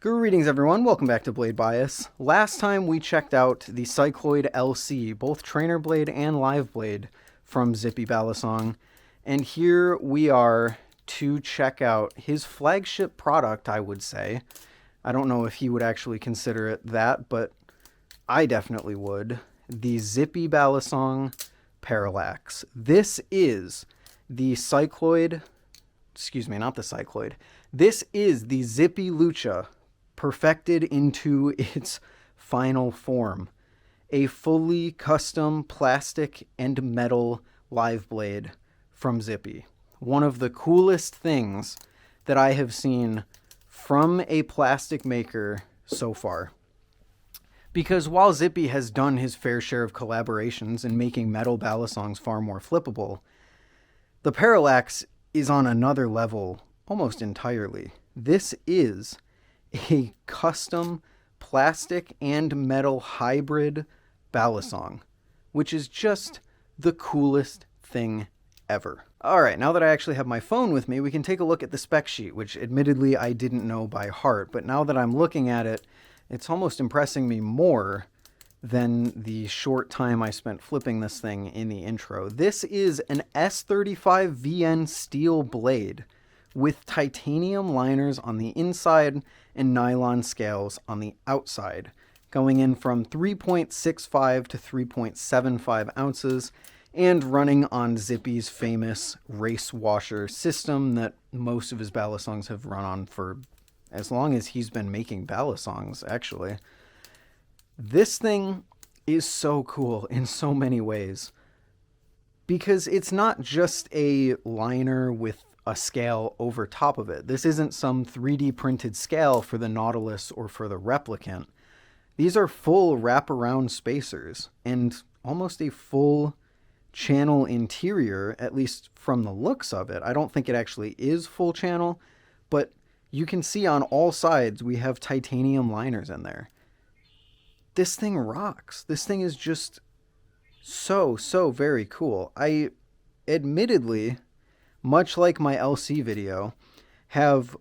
Greetings everyone, welcome back to Blade Bias. Last time we checked out the Cycloid LC, both Trainer Blade and Live Blade from Zippy Balisong, and here we are to check out his flagship product, I would say. I don't know if he would actually consider it that, but I definitely would. The Zippy Balisong Parallax. This is the Cycloid, not the Cycloid. This is the Zippy Lucha perfected into its final form. A fully custom plastic and metal live blade from Zippy. One of the coolest things that I have seen from a plastic maker so far. Because while Zippy has done his fair share of collaborations in making metal Balisongs far more flippable, the Parallax is on another level almost entirely. This is a custom plastic and metal hybrid Balisong, which is just the coolest thing ever. Alright, now that I actually have my phone with me, we can take a look at the spec sheet, which admittedly I didn't know by heart, but now that I'm looking at it, it's almost impressing me more than the short time I spent flipping this thing in the intro. This is an S35VN steel blade with titanium liners on the inside and nylon scales on the outside, going in from 3.65 to 3.75 ounces and running on Zippy's famous race washer system that most of his Balisongs have run on for as long as he's been making Balisongs, actually. This thing is so cool in so many ways because it's not just a liner with a scale over top of it. This isn't some 3D printed scale for the Nautilus or for the Replicant. These are full wraparound spacers and almost a full channel interior, at least from the looks of it. I don't think it actually is full channel, but you can see on all sides we have titanium liners in there. This thing rocks. This thing is just so very cool. I admittedly, much like my LC video, have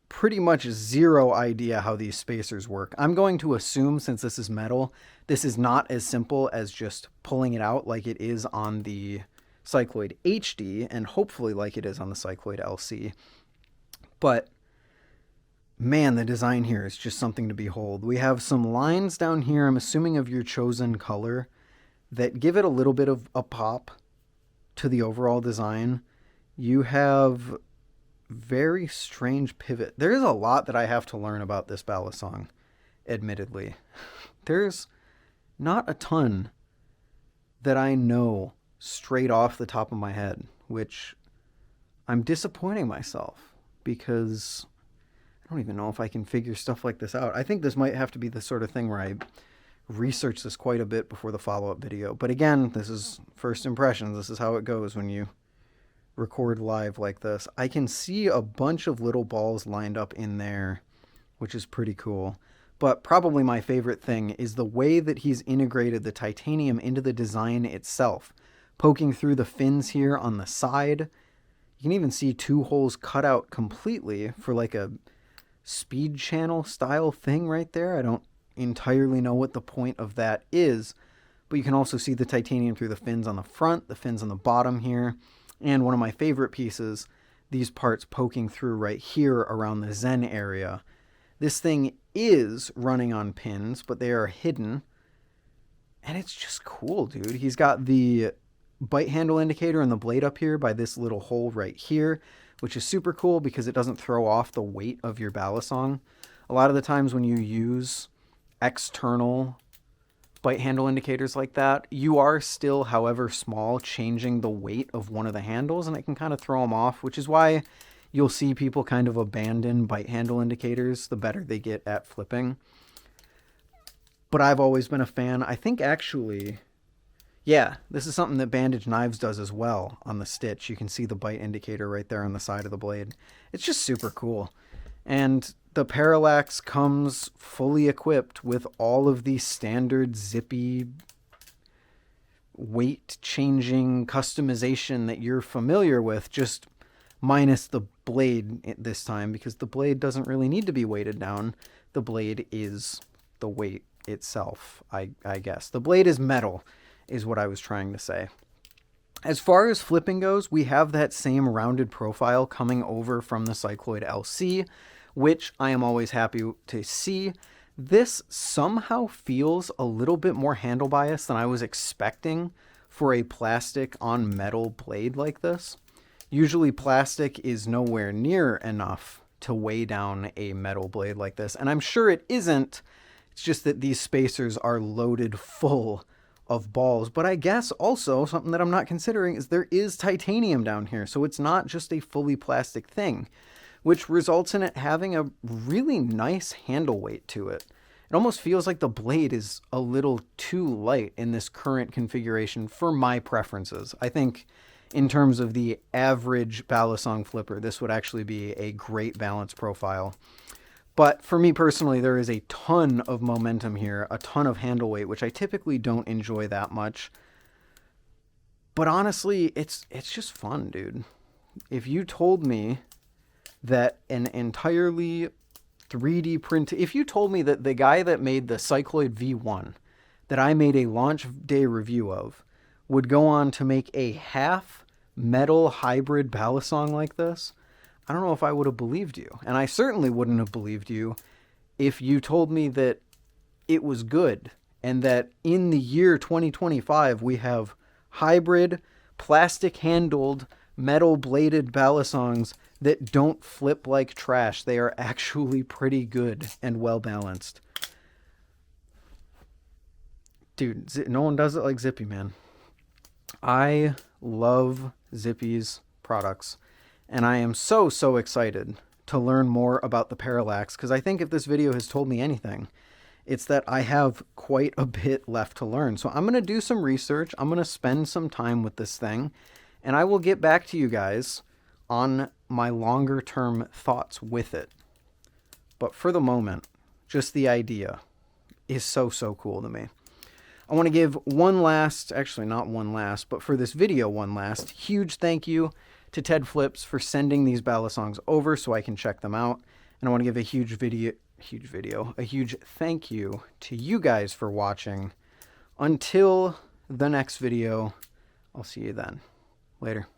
pretty much zero idea how these spacers work. I'm going to assume, since this is metal, this is not as simple as just pulling it out like it is on the Cycloid HD, and hopefully like it is on the Cycloid LC. But man, the design here is just something to behold. We have some lines down here, I'm assuming of your chosen color, that give it a little bit of a pop to the overall design. You have very strange pivot. There is a lot that I have to learn about this Balisong, admittedly. There's not a ton that I know straight off the top of my head, which I'm disappointing myself because I don't even know if I can figure stuff like this out. I think this might have to be the sort of thing where I research this quite a bit before the follow-up video. But again, this is first impressions. This is how it goes when you record live like this. I can see a bunch of little balls lined up in there, which is pretty cool. But probably my favorite thing is the way that he's integrated the titanium into the design itself. Poking through the fins here on the side. You can even see two holes cut out completely for like a speed channel style thing right there. I don't entirely know what the point of that is, but you can also see the titanium through the fins on the front, the fins on the bottom here. And one of my favorite pieces, these parts poking through right here around the Zen area. This thing is running on pins, but they are hidden. And it's just cool, dude. He's got the bite handle indicator and the blade up here by this little hole right here, which is super cool because it doesn't throw off the weight of your Balisong. A lot of the times when you use external bite handle indicators like that, you are still, however small, changing the weight of one of the handles, and it can kind of throw them off, which is why you'll see people kind of abandon bite handle indicators the better they get at flipping. But I've always been a fan. I think actually, yeah, this is something that Bandage Knives does as well on the stitch. You can see the bite indicator right there on the side of the blade. It's just super cool. And the Parallax comes fully equipped with all of the standard Zippy weight changing customization that you're familiar with, just minus the blade this time, because the blade doesn't really need to be weighted down. The blade is the weight itself, I guess. The blade is metal, is what I was trying to say. As far as flipping goes, we have that same rounded profile coming over from the Cycloid LC, which I am always happy to see. This somehow feels a little bit more handle bias than I was expecting for a plastic on metal blade like this. Usually plastic is nowhere near enough to weigh down a metal blade like this, and I'm sure it isn't. It's just that these spacers are loaded full of balls. But I guess also something that I'm not considering is there is titanium down here, so it's not just a fully plastic thing, which results in it having a really nice handle weight to it. It almost feels like the blade is a little too light in this current configuration for my preferences. I think in terms of the average Balisong flipper, this would actually be a great balance profile. But for me personally, there is a ton of momentum here, a ton of handle weight, which I typically don't enjoy that much. But honestly, it's just fun, dude. If you told me that an entirely 3D print, if you told me that the guy that made the Cycloid V1 that I made a launch day review of would go on to make a half metal hybrid Balisong like this, I don't know if I would have believed you. And I certainly wouldn't have believed you if you told me that it was good and that in the year 2025 we have hybrid, plastic-handled, metal-bladed Balisongs that don't flip like trash. They are actually pretty good and well-balanced. Dude, no one does it like Zippy, man. I love Zippy's products. And I am so excited to learn more about the Parallax, because I think if this video has told me anything, it's that I have quite a bit left to learn. So I'm going to do some research. I'm going to spend some time with this thing, and I will get back to you guys on my longer term thoughts with it. But for the moment, just the idea is so cool to me. I want to give one last, actually not one last, but for this video, one last huge thank you to Ted Flips for sending these Balisongs over so I can check them out. And I want to give a huge thank you to you guys for watching. Until the next video, I'll see you then. Later.